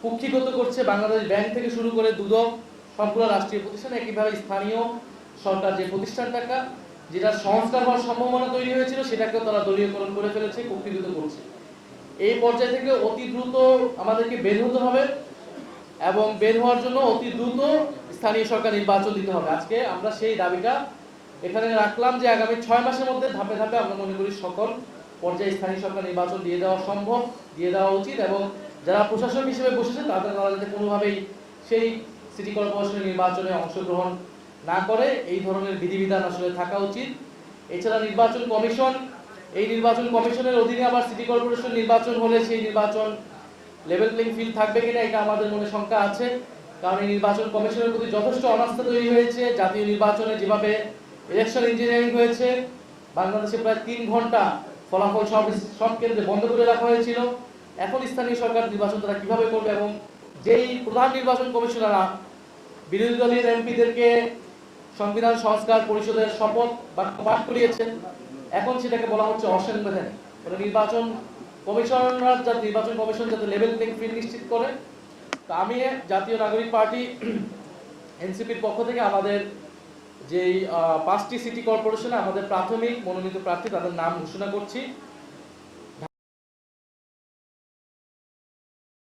কুক্ষিগত করছে বাংলাদেশ ব্যাংক থেকে শুরু করে দুদক, সবগুলো রাষ্ট্রীয় প্রতিষ্ঠান, একইভাবে স্থানীয় সরকার যে প্রতিষ্ঠানটা যেটা সংস্কার হওয়ার সম্ভাবনা তৈরি হয়েছিল সেটাকেও তারা দলীয়করণ করে ফেলেছে, কুক্ষিগত করছে। এই পর্যায় থেকে অতি দ্রুত আমাদেরকে বের হতে হবে এবং বের হওয়ার জন্য অতি দ্রুত স্থানীয় সরকার নির্বাচন দিতে হবে। আজকে আমরা সেই দাবিটা এখানে রাখলাম যে আগামী 6 মাসের মধ্যে ধাপে ধাপে আমরা মনে করি সকল পর্যায়ে স্থানীয় সরকার নির্বাচন দিয়ে দেওয়া সম্ভব, দিয়ে দেওয়া উচিত, এবং যারা প্রশাসক হিসেবে বসেছে তারা যাতে কোনোভাবেই সেই সিটি কর্পোরেশনের নির্বাচনে অংশগ্রহণ না করে, এই ধরনের বিধিবিধান আসলে থাকা উচিত। এছাড়া নির্বাচন কমিশন, এই নির্বাচন কমিশনের অধীনে আবার সিটি কর্পোরেশন নির্বাচন হলে সেই নির্বাচন লেভেল প্লেইং ফিল্ড থাকবে কিনা এটা আমাদের মনে শঙ্কা আছে, কারণ এই নির্বাচন কমিশনের প্রতি যথেষ্ট অনাস্থা তৈরি হয়েছে। জাতীয় নির্বাচনে যেভাবে ইলেকশন ইঞ্জিনিয়ারিং হয়েছে, বাংলাদেশে প্রায় 3 ঘন্টা ফলাফল সব কেন্দ্রে বন্ধ করে রাখা হয়েছিল। এখন স্থানীয় সরকার নির্বাচন তারা কিভাবে করবে, এবং যেই প্রধান নির্বাচন কমিশনাররা বিরোধী দলের এমপিদেরকে সংবিধান সংস্কার পরিষদের শপথ পাঠ করিয়েছেন, এখন সেটাকে বলা হচ্ছে অসাংবিধানিক। মানে নির্বাচন কমিশন যাতে লেভেল প্লেইং ফিল্ড নিশ্চিত করে। তো আমি জাতীয় নাগরিক পার্টি এনসিপির পক্ষ থেকে আমাদের যেই 5টি সিটি কর্পোরেশনে আমাদের প্রাথমিক মনোনীত প্রার্থী তাদের নাম ঘোষণা করছি।